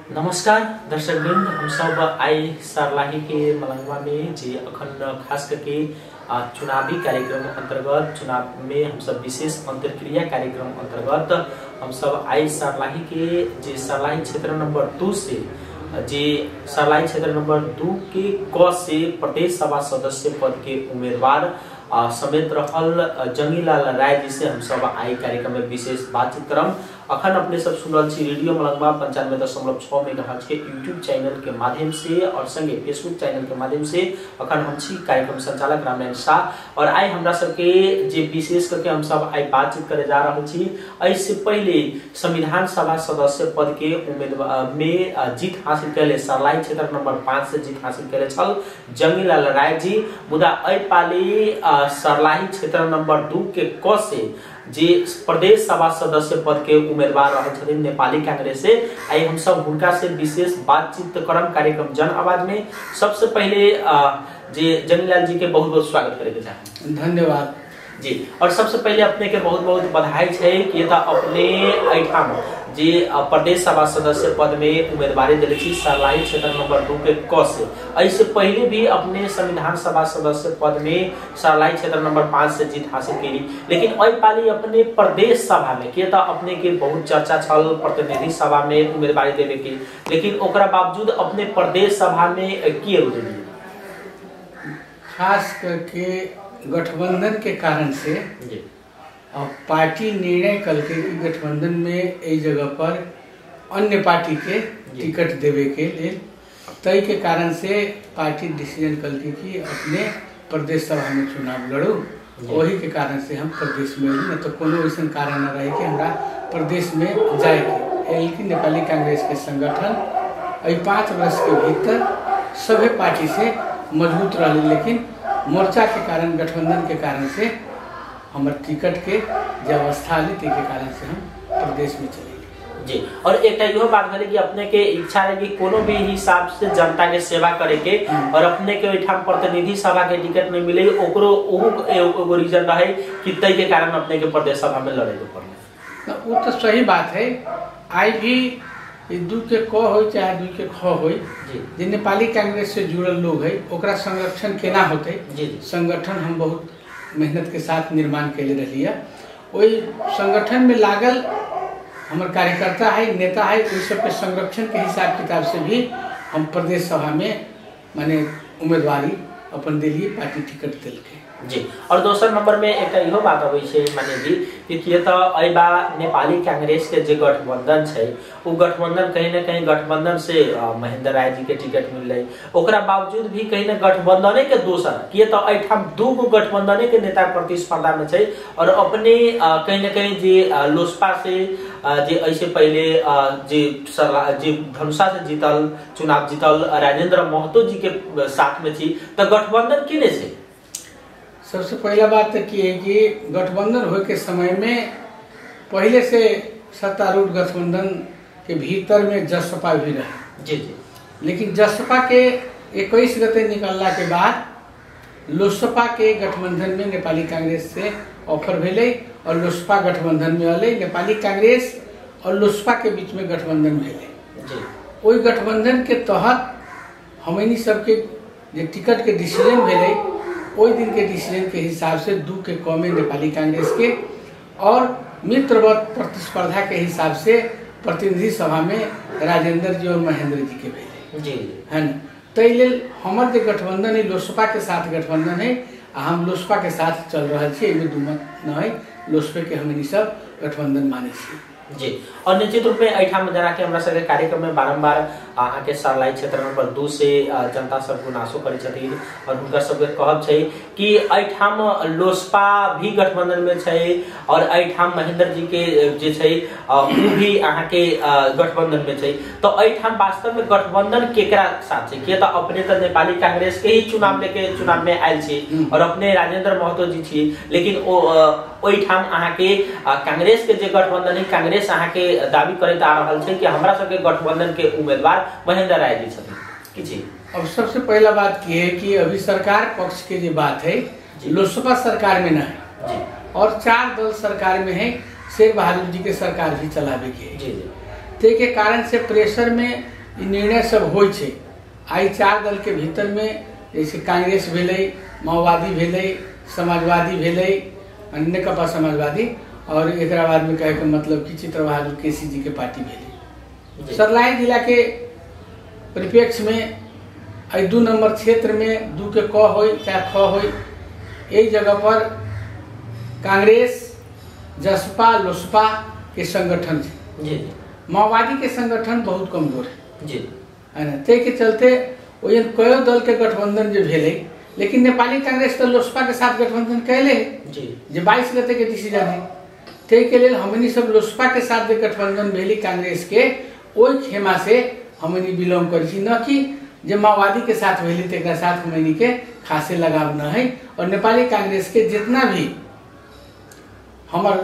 नमस्कार दर्शकवृंद, हम सब आई सर्लाही के मलंगवा में जी अखंड खास करके चुनावी कार्यक्रम अंतर्गत चुनाव में हम सब विशेष अंतरक्रिया कार्यक्रम अंतर्गत हम सब आई सर्लाही के जी सर्लाही क्षेत्र नंबर 2 से जी सर्लाही क्षेत्र नंबर 2 के क से प्रदेश सभा सदस्य पद के उम्मीदवार समेत रहल जंगीलाल राय जी से हम सब आई कार्यक्रम में विशेष बातचीत करम। अखन अपने सब सुन रही छी रेडियो मलंगवा 95.6 मेगाहर्ट्ज के यूट्यूब चैनल के माध्यम से और संगे फेसबुक चैनल के माध्यम से अखन हम छी कार्यक्रम संचालक रामायण शाह। और आई हमरा सबके जे विशेष करके हम सब आई बातचीत करे जा रहे छी। इससे पहले संविधान सभा सदस्य पद के उम्मीदवार में जीत हासिल कैले सर्लाही क्षेत्र नंबर 5 से जीत हासिल कैले छल जंगीलाल राय जी। मुदा अइ पाली सर्लाही क्षेत्र नंबर 2 के क से जी प्रदेश सभा सदस्य पद के उम्मीदवार रहे नेपाली कांग्रेस से। आई हम सब उनका से विशेष बातचीत करम कार्यक्रम जन आवाज में। सबसे पहले जी जंगीलाल जी के बहुत बहुत स्वागत करे के चाहे। धन्यवाद जी। और सबसे पहले अपने के बहुत बहुत बधाई है कि अपने अठाम जी प्रदेश सभा सदस्य पद में उम्मीदवारी दिले छी सर्लाही क्षेत्र नंबर 2 के क से। इससे पहले भी अपने संविधान सभा सदस्य पद में सर्लाही क्षेत्र नंबर 5 से जीत हासिल करी, लेकिन अइ पाली अपने प्रदेश सभा में किया अपने के बहुत चर्चा छल प्रतिनिधि सभा में उम्मीदवारी देवे के, लेकिन ओकरा बावजूद अपने प्रदेश सभा में किए रुझे खास करके गठबंधन के कारण से जी। पार्टी निर्णय कल के गठबंधन में एक जगह पर अन्य पार्टी के टिकट देवे के लिए तय के कारण से पार्टी डिसीजन कल के कि अपने प्रदेश सभा में चुनाव लड़ू। वही के कारण से हम प्रदेश में न तो कोनो ऐसा कारण न रहे कि हमरा प्रदेश में जाए के। लेकिन नेपाली कांग्रेस के संगठन 5 वर्ष के भीतर सभी पार्टी से मजबूत रही, लेकिन मोर्चा के कारण गठबंधन के कारण से हमारे टिकट के जो अवस्था ली के कारण से हम प्रदेश में चले जी। और एक यो बात करे कि अपने के इच्छा है कि कोनो भी हिसाब से जनता के सेवा करे के और अपने के ठाम प्रतिनिधि सभा के टिकट नहीं मिले ओकरो एगो रीजन रहे कि तय के कारण अपने के प्रदेश सभा में लड़े के पड़े। वो तो सही बात है। आई भी 2 के क हो चाहे 2 के ख हो जी नेपाली कांग्रेस से जुड़ल लोग है ओकरा संरक्षण केना होते जी। संगठन हम बहुत मेहनत के साथ निर्माण के लिए रही है। वही संगठन में लागल हमारे कार्यकर्ता है नेता है उस सब के संरक्षण के हिसाब किताब से भी हम प्रदेश सभा में माने उम्मीदवारी अपन दिलिए पार्टी टिकट दिल के जी। और दूसर नंबर में एक इहो बात अबै छै माने जी कि अइ बा नेपाली कांग्रेस के जे गठबंधन छै वो गठबंधन कहीं न कहीं गठबंधन से महेंद्र राय जी के टिकट मिलले ओकरा बावजूद भी कहीं न गठबंधने के दोसर किए तो अठाम 2 गो गठबंधने के नेता प्रतिस्पर्धा में छै। और अपने कहीं न कहीं जे लोसपा से जे ऐसे पहले जे धनुषा से जीतल चुनाव जीतल राजेंद्र महतो जी के साथ में थी तो गठबंधन किने से। सबसे पहला बात तो की है कि गठबंधन हो के समय में पहले से सत्तारूढ़ गठबंधन के भीतर में जसपा भी रहे जी जी। लेकिन जसपा के 21 गते निकलला के बाद लोसपा के गठबंधन में नेपाली कांग्रेस से ऑफर भेले और लोसपा गठबंधन में अले नेपाली कांग्रेस और लोसपा के बीच में गठबंधन भेले जी। वही गठबंधन के तहत हमनी सबके जे टिकट के डिसीजन भेले ओई दिन के डिसीजन के हिसाब से 2 के क में नेपाली कांग्रेस के और मित्रवत प्रतिस्पर्धा के हिसाब से प्रतिनिधि सभा में राजेंद्र जी और महेंद्र जी के भेजे जी है न। तैले हमर जो गठबंधन है लोसपा के साथ गठबंधन है हम लोसपा के साथ चल रहा छे एमे दुमत न है लोसपा के हमनी सब गठबंधन माने छी जी। और निश्चित रूप में अठाम जना के हमरा सबके कार्यक्रम में बारंबार आके सर्लाही क्षेत्र नंबर 2 से जनता सब गुनासो करे छथिन और हुनकर सबके कहब छै कि अठाम लोसपा भी गठबंधन में छै और अठाम महेंद्र जी के जे छै उ भी आहा के गठबंधन में छै। तो अठाम वास्तव में गठबंधन केकरा साथ छै किया तो अपने तो नेपाली कांग्रेस के ही चुनाव में आयल छी और अपने राजेंद्र महतो जी छी, लेकिन ओइठाम आहा के कांग्रेस के जे गठबंधन है कांग्रेस आहा के दावी करैत आ रहल छै कि हमरा सबके गठबंधन के उम्मीदवार महेंद्र राय जी छथिन कि जी। अब सबसे पहला बात की है कि अभी सरकार पक्ष के जो बात है लोसपा सरकार में न है जी। और 4 दल सरकार में है शेर बहादुर जी के सरकार भी चलावे के जी जी। ते के कारण से प्रेशर में ई निर्णय सब होय छै। आई 4 दल के भीतर में जैसे कांग्रेस भेलै, माओवादी भेलै, समाजवादी भेलै, नेकपा समाजवादी और एकरा बाद में कहे के मतलब कि चित्रबहादुर केसी जी के पार्टी भेलै। सर्लाही जिला के परिप्रेक्ष्य में 2 नंबर क्षेत्र में 2 के क होय चाहे ख होय, यही जगह पर कांग्रेस, जसपा, लोसपा के संगठन है। माओवादी के संगठन बहुत कमजोर है ना। ते के चलते वही कई दल के गठबंधन जो भेले, लेकिन नेपाली कांग्रेस तो लोसपा के साथ गठबंधन कैले जो 22 गते के डिसीजन है। ते के लिए हमनी सब लोसपा के साथ जो गठबंधन भेली कांग्रेस के, ओई खेमा से हमनी बिलोंग करी, न कि जो माओवादी के साथ भेली तेकरा साथ हमनी के खासे लगाव न है। और नेपाली कांग्रेस के जितना भी हमार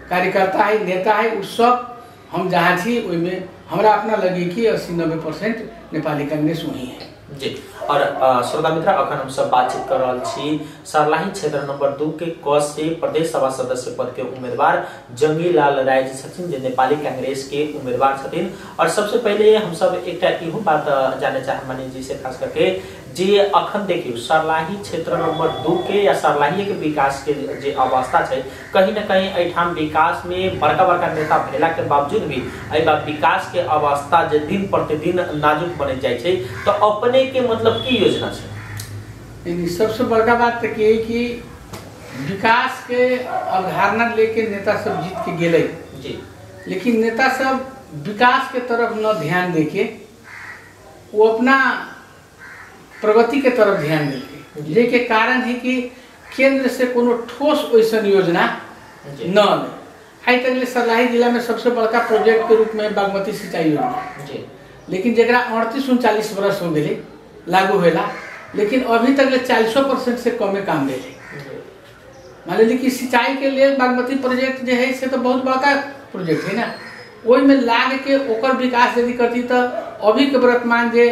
कार्यकर्ता है, नेता है, उस सब हम जहाँ छी में हमरा अपना लगे कि 80-90% नेपाली कांग्रेस वही है जी। और श्रोता मित्र, अखन हम सब बातचीत कर रहा छी सर्लाही क्षेत्र नंबर 2 के क से प्रदेश सभा सदस्य पद के उम्मीदवार जंगीलाल राय जी छथिन, जे नेपाली कांग्रेस के उम्मीदवार छथिन। और सबसे पहले हम सब एक इहो बात जाने चाहमानी जी से, खास करके जे अखन देखियो सर्लाही क्षेत्र नंबर 2 के या सर्लाही के विकास के जे अवस्था है, कहीं न कहीं एठाम विकास में बड़का बड़का नेता भेला के बावजूद भी विकास के अवस्था जे दिन प्रतिदिन नाजुक बने जाए छे, तो अपने के मतलब की योजना है? सबसे बड़का बात तो ये कि विकास के अवधारणा लेके नेता सब जीत के गेले जी, लेकिन नेता सब विकास के तरफ न ध्यान देके वो अपना प्रगति के तरफ ध्यान देके, जेके कारण है कि केंद्र से कोनो ठोस वैसन योजना न आई तक सर्लाही जिला में सबसे बड़का प्रोजेक्ट के रूप में बागमती सिंचाई योजना, लेकिन जरा 38-39 वर्ष हो गए लागू होला, लेकिन अभी तक 40% से कमे काम ले। मान ली कि सिंचाई के लिए बागमती प्रोजेक्ट जो है से तो बहुत बड़का प्रोजेक्ट है ना, वही में लाग के ओकर विकास यदि करती तो अभी के वर्तमान जे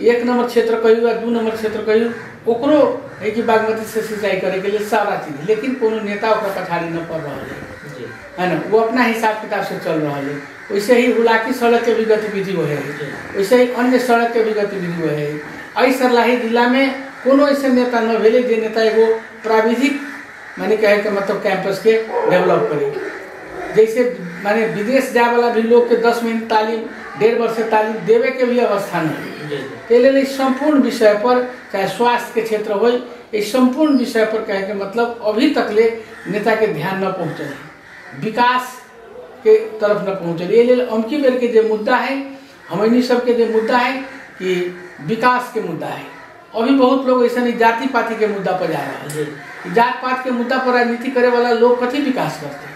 1 नंबर क्षेत्र कहियो या 2 नंबर क्षेत्र कहियो ओकरो है कि बागमती से सिंचाई करे के लिए सारा चीज, लेकिन कोनो नेता ओकरा पछाड़ी न पड़ रहा है ना, वो अपना हिसाब किताब से चल रहा है। वैसे ही हुलाकी सड़क के भी गतिविधि हो है, वैसे ही अन्य सड़क के भी गतिविधि हो है। आई सर्लाही जिला में कोनो ऐसे नेता न भेले जे नेता एगो प्राविधिक माने कहे के मतलब कैंपस के डेवलप करे, जैसे माने विदेश जाए वाला भी लोग के 10 महीने तालीम, 1.5 वर्ष तालीम देवे के भी अवस्था नहीं। के लिए संपूर्ण विषय पर, चाहे स्वास्थ्य के क्षेत्र हो, इस संपूर्ण विषय पर कहे के मतलब अभी तक ले नेता के ध्यान न पहुँचे, विकास के तरफ न पहुँचे। ये लिए अमकी बेर के जो मुद्दा है, हमनी सब के जो मुद्दा है कि विकास के मुद्दा है। अभी बहुत लोग ऐसा नहीं जाति पाति के मुद्दा पर जा रहे हैं, जात पात के मुद्दा पर राजनीति करे वाला लोग कथी विकास करते हैं।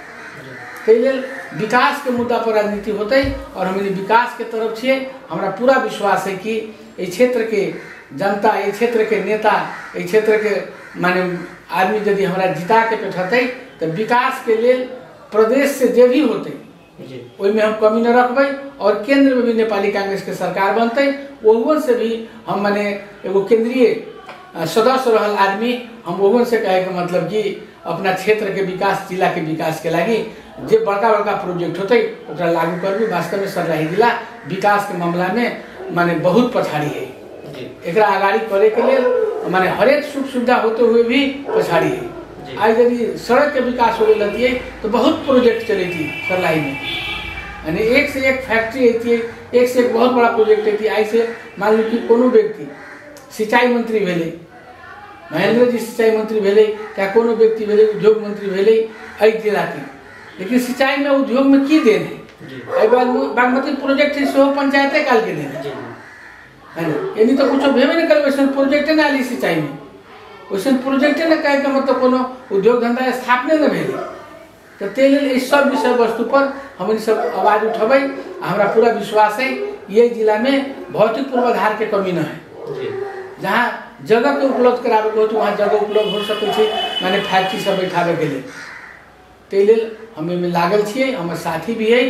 विकास के मुद्दा पर राजनीति होते और हमने विकास के तरफ छे। हमारा पूरा विश्वास है कि इस क्षेत्र के जनता, इस क्षेत्र के नेता, इस क्षेत्र के माने आदमी यदि हमारा जिता के बैठते तो विकास के लिए प्रदेश से जे भी होते में हम कमी न रखबे और केंद्र में भी नेपाली कांग्रेस के सरकार बनते, वोहन से भी हम माने एगो केंद्रीय सदस्य रहल आदमी हम वोहन से कहे के मतलब कि अपना क्षेत्र के विकास, जिला के विकास के लगी जे बड़का बड़का प्रोजेक्ट होते ओकरा लागू करबी। वास्तव में सर्लाही जिला विकास के मामला में माने बहुत पछाड़ी है, एकरा आगाड़ी करे के लिए माने हरेक सुख सुविधा होते हुए भी पछाड़ी है। आज यदि सड़क के विकास हो रही है तो बहुत प्रोजेक्ट चली थी सर्लाही में, यानी एक से एक फैक्ट्री होती है, एक से एक बहुत बड़ा प्रोजेक्ट होती है। ऐसे मान लो कि कोनो व्यक्ति सिंचाई मंत्री भेले, महेंद्र जी सिंचाई मंत्री भेले, क्या कोनो व्यक्ति भेले उद्योग मंत्री भेले एहि जिला के, लेकिन सिंचाई में उद्योग में की देन है। बागमती प्रोजेक्ट है सो पंचायत काल के देन है ना, यानी तो कुछ भेबे नहीं करे, वैसे प्रोजेक्ट ना ली सिंचाई में, वैसे प्रोजेक्ट न कहे का मतलब कोनो उद्योग धंधा स्थापने न भेले। तो तेल इस सब विषय वस्तु पर हमने सब आवाज उठबे। हमारा पूरा विश्वास है ये जिला में भौतिक पूर्वाधार के कमी न है, जहाँ जगह के उपलब्ध करावे के हो तो वहाँ जगह उपलब्ध हो सके, माने फैक्ट्री सब बैठावे के लिए तेल हमें में लागल छे। हमारे साथी भी है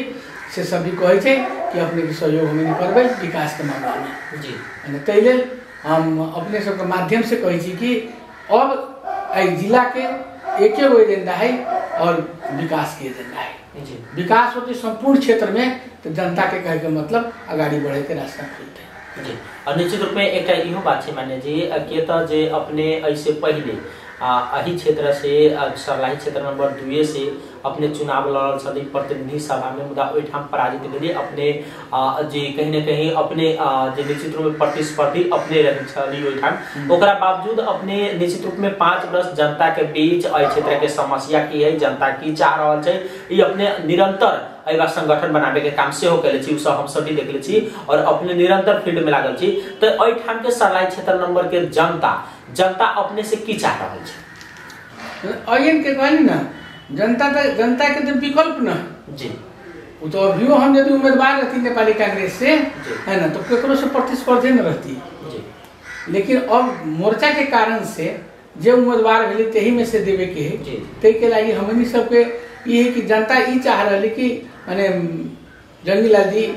से सभी कहे छे कि अपने के सहयोग हमें करबे विकास के मामला में जी। तेल हम अपने सबके माध्यम से कहे कि अब जिला के एक एजेंडा है और विकास के एजेंडा है। जी विकास होते संपूर्ण क्षेत्र में तो जनता के कहे के मतलब अगाडि बढ़े के रास्ता खुलते। जी और निश्चित रूप में एक इहो बात है मान्य जी के तो जे अपने ऐसे पहले अही क्षेत्र से सर्लाही क्षेत्र नंबर 2 से अपने चुनाव लड़ल छली प्रतिनिधि सभा में, मुदा ओहिठाम पराजित भेली। अपने जे कहीं न कहीं अपने जे निश्चित रूप में प्रतिस्पर्धी अपने रही छली ओहिठाम, ओकरा बावजूद अपने निश्चित रूप में 5 वर्ष जनता के बीच एहि क्षेत्र के समस्या की है, जनता की चाह रहल छै, ई अपने निरंतर एगो संगठन बनाबे के काम से हो कैले छी, हम सब भी देखले छी और अपने निरंतर फील्ड में लागल छी। तो एहिठाम के सर्लाही क्षेत्र नंबर के जनता अपने से की चाह रहल छै? अयन के कहली ना जनता के तो विकल्प न जी वो तो अभियो हम यदि उम्मीदवार रहती नेपाली कांग्रेस से है ना तो केकरो से प्रतिस्पर्धी न रहती जी। लेकिन अब मोर्चा के कारण से जे उम्मीदवार भेले तेही में से देवे के है, ते के लागी हमनी सबके ये है कि जनता ई चाह रही कि माने जंगीलाल जी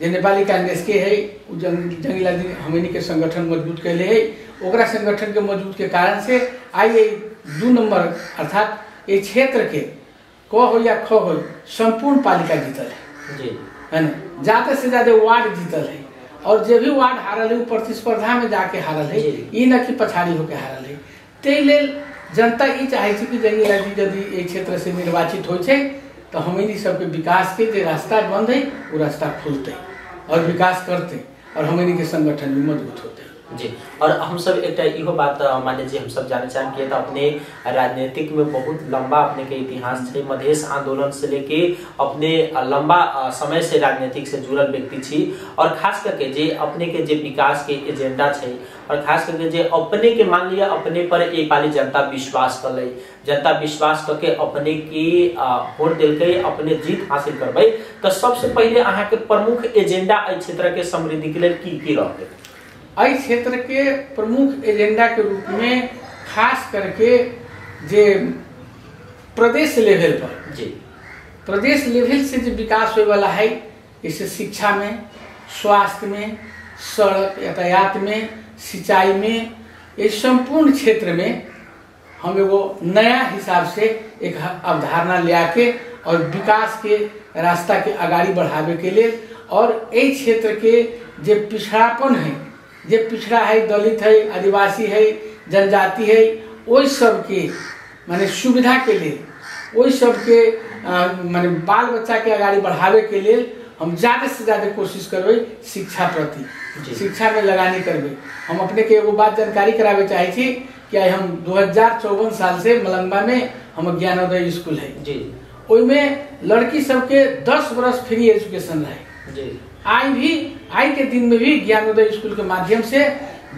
जे नेपाली कांग्रेस के है जंगीलाल जी हमनी के संगठन मजबूत कैले है, ओकरा संगठन के मजबूत के कारण से आई 2 नंबर अर्थात ये क्षेत्र के क हो या ख हो संपूर्ण पालिका जीतल है ना, ज्यादा से ज्यादा वार्ड जीतल है और जे भी वार्ड हारल है प्रतिस्पर्धा में जाके हारल है, ई न कि पछाड़ी होके हारल है। ते लेल जनता ई चाहे कि जंगीलाल जी यदि ये क्षेत्र से निर्वाचित हो तो हमनी सबके विकास के जो रास्ता बंद है वो रास्ता खुलते और विकास करते और हमनी के संगठन भी मजबूत होते जी। और हम सब एक इहो बात माने जी हम सब जाने चाहें कि तो अपने राजनीतिक में बहुत लंबा अपने के इतिहास है, मधेश आंदोलन से लेके अपने लंबा समय से राजनीतिक से जुड़ल व्यक्ति छी और खास करके जे अपने के जे विकास के एजेंडा है और खास करके जे अपने के मान लिया अपने पर एक पाली जनता विश्वास कर ले, जनता विश्वास करके अपने की वोट दिल के अपने जीत हासिल करबे तो सबसे पहले अहाँ के प्रमुख एजेंडा एहि क्षेत्र के समृद्धि के लिए की रहते? एहि क्षेत्र के प्रमुख एजेंडा के रूप में खास करके जे प्रदेश लेवल पर जी प्रदेश लेवल से जो विकास होने वाला है, जैसे शिक्षा में, स्वास्थ्य में, सड़क यातायात में, सिंचाई में, ये संपूर्ण क्षेत्र में हम एगो नया हिसाब से एक अवधारणा ले आके और विकास के रास्ता के आगाड़ी बढ़ावे के लिए और ये क्षेत्र के जे पिछड़ापन है, जे पिछड़ा है, दलित है, आदिवासी है, जनजाति है, वही सब के माने सुविधा के लिए वही सब के माने बाल बच्चा के आगाड़ी बढ़ावे के लिए हम ज़्यादा से ज़्यादा कोशिश करबे शिक्षा प्रति, शिक्षा में लगानी करबे। हम अपने के एगो बात जानकारी करावे चाहे थी कि हम 2054 साल से मलंगवा में हम ज्ञानोदय स्कूल है जी, में लड़की सबके 10 बरस फ्री एजुकेशन रहे जी। आई के दिन में भी ज्ञानोदय स्कूल के माध्यम से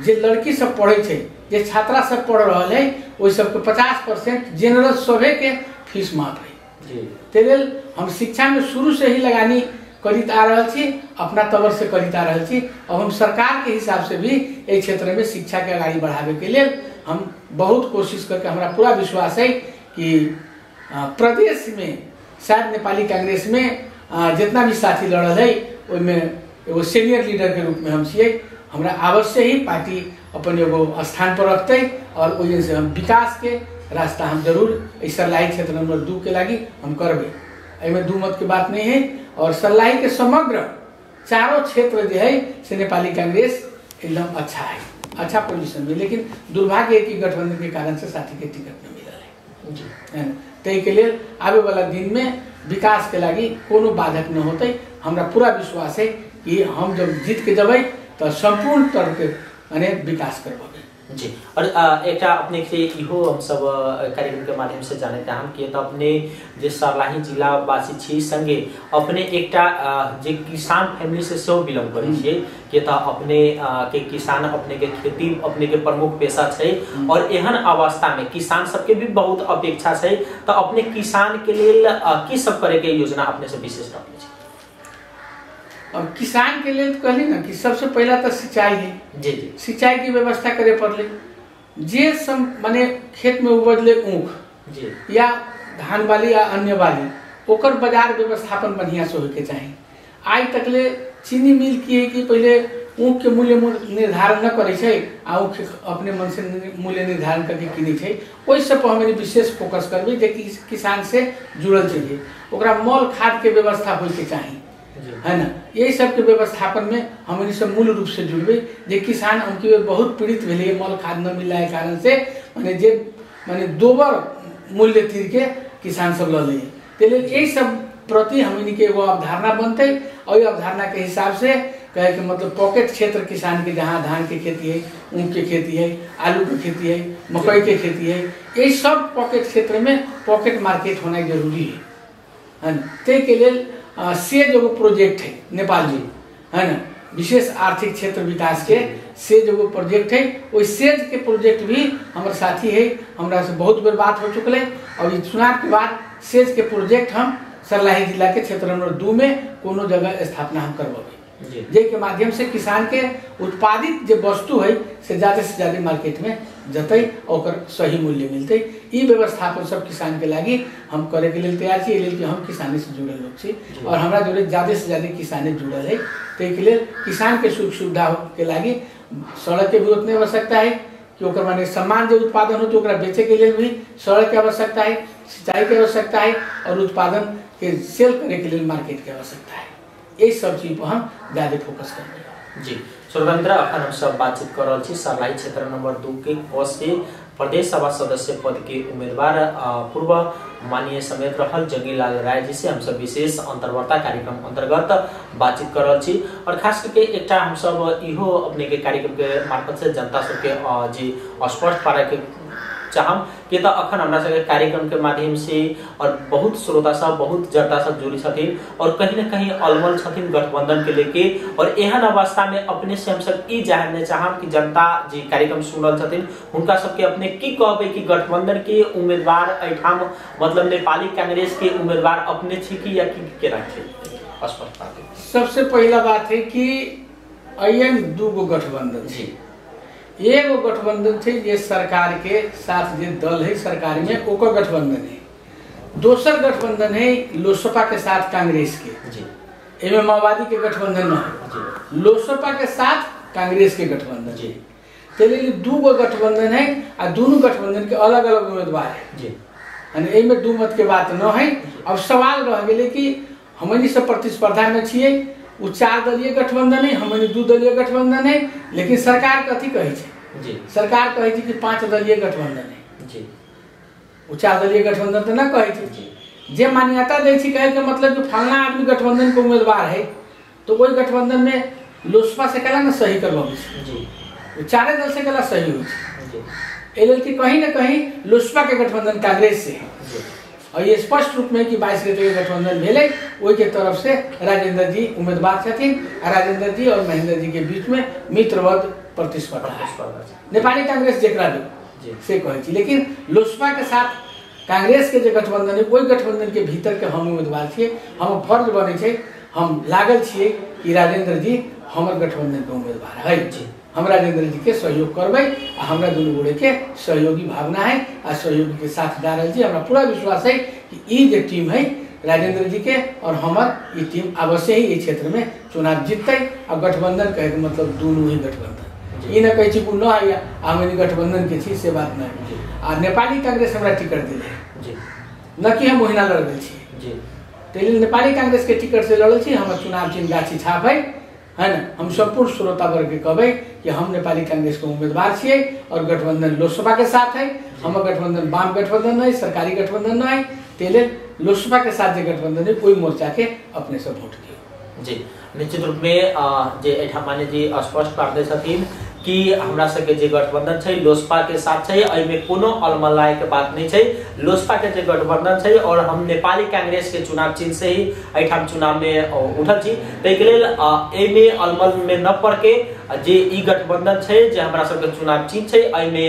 जे लड़की सब पढ़े थे, जे छात्रा सब पढ़ रहा है, वो सबके 50% जनरल सभे के फीस माफ है। तेरे हम शिक्षा में शुरू से ही लगानी करित आ रहा छी, अपना तवर से करित आ रहा छी। अब हम सरकार के हिसाब से भी एक क्षेत्र में शिक्षा के आगे बढ़ावे के लिए हम बहुत कोशिश करके हमारा पूरा विश्वास है कि प्रदेश में शायद नेपाली कांग्रेस में जितना भी साथी लड़ल है उनमें एगो सीनियर लीडर के रूप में हम छिए। हमरा अवश्य ही पार्टी अपन एगो स्थान पर रखते और वजह से हम विकास के रास्ता हम जरूर सर्लाही क्षेत्र नंबर 2 के लागी हम करबे, एमें दू मत की बात नहीं है। और सर्लाही के समग्र चारों क्षेत्र जो है से नेपाली कांग्रेस एकदम अच्छा है, अच्छा पोजीशन में, लेकिन दुर्भाग्य है कि गठबंधन के कारण से साथी के टिकट न मिलल है। तय के लिए आवे वाला दिन में विकास के लागी कोनो बाधक न होते। हमरा पूरा विश्वास है कि हम जब जीत के जब तो संपूर्ण तरह के माने विकास करबे जी। और एक अपने से इहो हम सब कार्यक्रम के माध्यम से जाने हम कि तो अपने जे सर्लाही जिला वासी छी संगे अपने एकटा जे किसान फैमिली से सेहो बिलोंग करै छियै कि तो अपने के किसान अपने के खेती अपने के प्रमुख पेशा छै और एहन अवस्था में किसान सबके भी बहुत अपेक्षा छै। तो अपने किसान के लिए की सब करे के योजना अपने से विशेष रखले छी? और किसान के लिए तो कहली ना कि सबसे पहला तो सिंचाई है जी, सिंचाई की व्यवस्था करे पड़ले। जे सब माने खेत में उपजले ऊख जी या धान वाली या अन्य वाली ओकर बाजार व्यवस्थापन बढ़िया से होके चाहिए। आज तकले चीनी मिल की है कि पहले ऊख के मूल्य निर्धारण न करे छे आ ऊख अपने मन से मूल्य निर्धारण करके किने छे। ओइ सब पर हमनी विशेष फोकस करबे जे किसान से जुड़ल चाहिए, ओकरा मोल खाद के व्यवस्था होय के चाहिए, है ना। यही सब के व्यवस्थापन में हमनी सब मूल रूप से जुड़बे जे किसान उनकी बहुत पीड़ित भेले मोल खाद न मिलला के कारण से माने दोबर मूल्य तीर के किसान सब ल लिए। तेले यही सब प्रति हमनी के एगो अवधारणा बनते और ये अवधारणा के हिसाब से कहे के मतलब पॉकेट क्षेत्र किसान के जहाँ धान के खेती है, ऊख के खेती है, आलू की खेती है, मकई के खेती है, ये सब पॉकेट क्षेत्र में पॉकेट मार्केट होना जरूरी है ना। ते के लिए सेज एगो प्रोजेक्ट है नेपाल जी, है ना, विशेष आर्थिक क्षेत्र विकास के सेज एगो प्रोजेक्ट है। वही सेज के प्रोजेक्ट भी हमारे साथी है, हमरा से बहुत बेर बात हो चुकल है और चुनाव के बाद सेज के प्रोजेक्ट हम सर्लाही जिला के क्षेत्र नंबर 2 में कोनो जगह स्थापना हम करवाबे, जे के माध्यम से किसान के उत्पादित जो वस्तु है से ज्यादा मार्केट में जतई और सही मूल्य मिलते। ई व्यवस्थापन सब किसान के लागी हम करे के लिए तैयार छे, कि हम किसानी से जुड़ल लोग छे और हमरा जोड़े ज्यादा से ज्यादा किसाने जुड़ल है। ते के लिए किसान के सुख सुविधा के लागी सड़क के भी उतने आवश्यकता है कि ओकर माने सामान जो उत्पादन हो तो ओकरा बेचे के लिए भी सड़क की आवश्यकता है, सिंचाई की आवश्यकता है और उत्पादन के सेल करने के लिए मार्केट की आवश्यकता है। ये सब चीज पर हम ज्यादा फोकस करेंगे। जी सुरेंद्र, अखन हम सब बातचीत कर रहे छी सर्लाही क्षेत्र नंबर 2 के पद से प्रदेश सभा सदस्य पद के उम्मीदवार पूर्व माननीय समेत रहल जंगीलाल राय जी से हम सब विशेष अंतर्वार्ता कार्यक्रम अंतर्गत बातचीत कर रहे छी और खास करके एकटा हम सब इहो अपने के कार्यक्रम के मार्फत से जनता सबके जी स्पष्ट पारे के चाहम कि त अखन हमरा सबके कार्यक्रम के माध्यम से और बहुत श्रोता सब बहुत जनता सब जुड़ी छथिन और कहीं न कहीं अलमल छथिन गठबंधन के लेके और एहन अवस्था में अपने से हम सब ई जानने चाहम कि जनता जी कार्यक्रम सुनल छथिन हुनका सबके अपने की कहबे कि गठबंधन के उम्मीदवार एठाम मतलब नेपाली कांग्रेस के उम्मीदवार अपने छी कि या कि के राखे स्पष्ट बात। सबसे पहला बात है कि अयन दूगो गठबंधन छी, एगो गठबंधन थे ये सरकार के साथ जे दल है सरकार में ओकर गठबंधन है, दोसर गठबंधन है लोसपा के साथ कांग्रेस के, एमे माओवादी के गठबंधन न है, लोसपा के साथ कांग्रेस के गठबंधन है। तेले दूगो गठबंधन है आ दोनों गठबंधन के अलग अलग उम्मीदवार है, एमे दू मत के बात न है। अब सवाल रह गेले कि हमनी सब प्रतिस्पर्धा में छिए, वो 4 दलीय गठबंधन है, हमनी 2 दलीय गठबंधन है, लेकिन सरकार कथी कहे छे, सरकार कहे छे कि 5 दलीय गठबंधन है, वो 4 दलीय गठबंधन तो न कहे छे। जे मान्यता दे छी कहे के मतलब कि फलना आदमी गठबंधन के उम्मीदवार है तो कोई गठबंधन में लोसपा से कला न सही करवाबे छी, वो 4 दल से कला सही हो छी। एल कि कहीं न कहीं लोसपा के गठबंधन कांग्रेस से है और ये स्पष्ट रूप में कि 22 के गठबंधन भेले वही के तरफ से राजेंद्र जी उम्मीदवार छथिन। राजेंद्र जी और महेंद्र जी के बीच में मित्रवत प्रतिस्पर्धा है। नेपाली कांग्रेस जेकरा दो से कहे छी, लेकिन लोसपा के साथ कांग्रेस के जो गठबंधन है वही गठबंधन के भीतर के हम उम्मीदवार छे। हम फर्ज बने छे, हम लागल छिए कि राजेंद्र जी हमर गठबंधन के उम्मीदवार है, हम राजेंद्र जी के सहयोग करबे। हमरा दुनू गोड़े के सहयोगी भावना है आ सहयोगी के साथ डाल जी हमरा पूरा विश्वास है कि ई जे टीम है राजेंद्र जी के और हमर ये टीम अवश्य ही इस क्षेत्र में चुनाव जीतते। और गठबंधन कहे के मतलब दोनों ही गठबंधन, ई न कहे छी न आया हमनी गठबंधन के छी से बात नहीं। आ नेपाली कांग्रेस हमरा टिकट दिले न कि हम ओहिना लड़ल छी, तेल नेपाली कांग्रेस के टिकट से लड़ल छी। हमर चुनाव चिन्ह गाछी छाप है ना। हम संपूर्ण श्रोता वर्ग के कहबे कि हम नेपाली कांग्रेस के उम्मीदवार छिए और गठबंधन लोसपा के साथ है। हम गठबंधन वाम गठबंधन नहीं, सरकारी गठबंधन नहीं, तेले लोसपा के साथ जो गठबंधन है कोई मोर्चा के अपने से वोट दियो। जी निश्चित रूप में जे एठाम माने जी स्पष्ट पार्दै छथिन कि हमरा सबके जे गठबंधन छै लोसपा के साथ छै, एहिमे कोनो अलमलाय के बात नहीं छै। लोसपा के जे गठबंधन छै और हम नेपाली कांग्रेस के चुनाव चिन्ह से ही एठाम चुनाव में उठल छी, तै के लेल एमे अलमल में न पड़ के जे ई गठबंधन छै जे हमरा सबके चुनाव चिन्ह छै एहिमे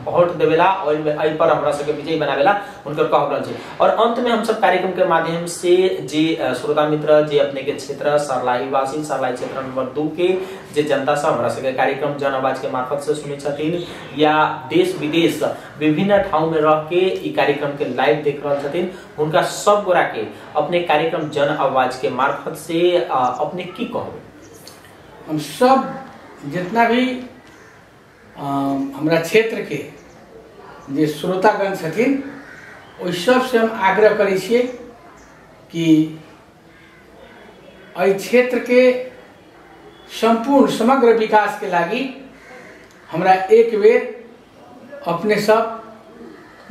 वोट देवेला और एहि पर हमरा सबके विजयी बनावेला हुनकर कहब रहल छै। और अंत में हम सब कार्यक्रम के माध्यम से जे श्रोता मित्र जे अपने के क्षेत्र सर्लाही वासी सर्लाही क्षेत्र नंबर 2 के जे जनता सब हमरा सबके कार्यक्रम जन आवाज के मार्फत से सुने छथिन या देश विदेश विभिन्न ठाउँ में रह के ई कार्यक्रम के लाइव देख रहल छथिन, हुनका सब गोरा के अपने कार्यक्रम जन आवाज के मार्फत से अपने की कहबे? हम सब जितना भी हमरा क्षेत्र के जे श्रोतागण छथिन ओहि सबसे हम आग्रह करै छियै कि एहि क्षेत्र के संपूर्ण समग्र विकास के लागी हमरा एक बेर अपने सब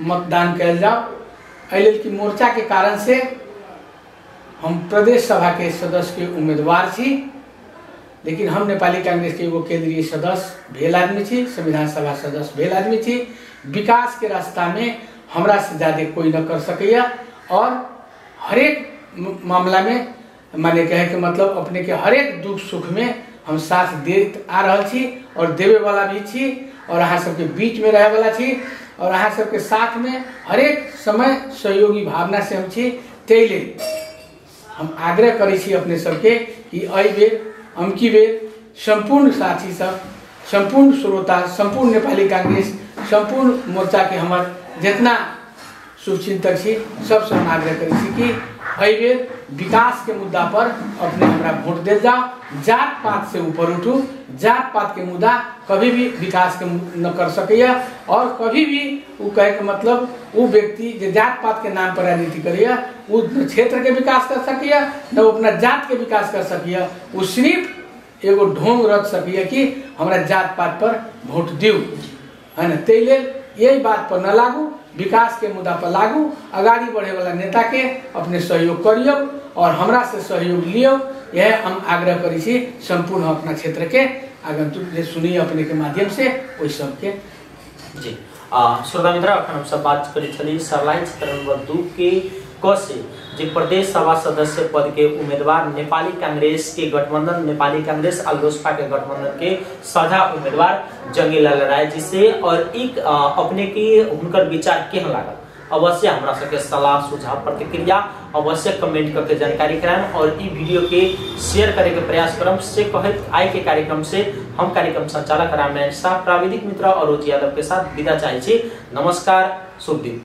मतदान कल जाओ। एहि कि मोर्चा के कारण से हम प्रदेश सभा के सदस्य के उम्मीदवार छी, लेकिन हम नेपाली कांग्रेस के एगो केंद्रीय सदस्य भेल आदमी छी, संविधान सभा सदस्य भेल आदमी छी। विकास के रास्ता में हमरा से ज्यादा कोई न कर सकैया और हरेक मामला में माने कहे के मतलब अपने के हरेक दुख सुख में हम साथ देत आ रहा छी और देवे वाला भी छी और अहाँ सबके बीच में रहे वाला छी और अहाँ सबके साथ में हरेक समय सहयोगी भावना से हम छी। तैले हम आग्रह करै छी अपने सबके कि एहि बेर अमकी बेर संपूर्ण साथी सब, संपूर्ण श्रोता, संपूर्ण नेपाली कांग्रेस, संपूर्ण मोर्चा के हमर जितना शुभचिंतक छी सबसे हम आग्रह करै छी कि एहि बेर विकास के मुद्दा पर अपने हमरा वोट दे जाओ। जात पात से ऊपर उठू। जात पात के मुद्दा कभी भी विकास के न कर सकैया और कभी भी वो कहे के मतलब वो व्यक्ति जो जात पात के नाम पर राजनीति करिया वो क्षेत्र के विकास कर सकैया न वो अपना जात के विकास कर सकैया। वो सिर्फ एगो ढोंग रख सकैया कि हमरा जात पात पर वोट दियो, है ना। तैले यही बात पर न लागू, विकास के मुद्दा पर लागू, आगाड़ी बढ़े वाला नेता के अपने सहयोग करियो और हमरा से सहयोग लियो। यह हम आग्रह करी छी संपूर्ण अपना क्षेत्र के आगंतुक जे सुनिए अपने के माध्यम से वही सबके। जी श्रोता मित्र, अखन हम सब बात करी छली सर्लाही क्षेत्र नंबर 2 के क से जे प्रदेश सभा सदस्य पद के उम्मीदवार नेपाली कांग्रेस के गठबंधन, नेपाली कांग्रेस और लोजपा के गठबंधन के साझा उम्मीदवार जंगीलाल राय जी से और एक अपने के हुनकर विचार केहन लागल अवश्य हमरा सबके सलाह सुझाव प्रतिक्रिया अवश्य कमेंट करके जानकारी कराएं और ई वीडियो के शेयर करे के प्रयास करम से कहत आय के कार्यक्रम से हम कार्यक्रम संचालक रामायण शाह, प्राविधिक मित्र अरोज यादव के साथ विदा चाहे छी। नमस्कार, शुभ दिन।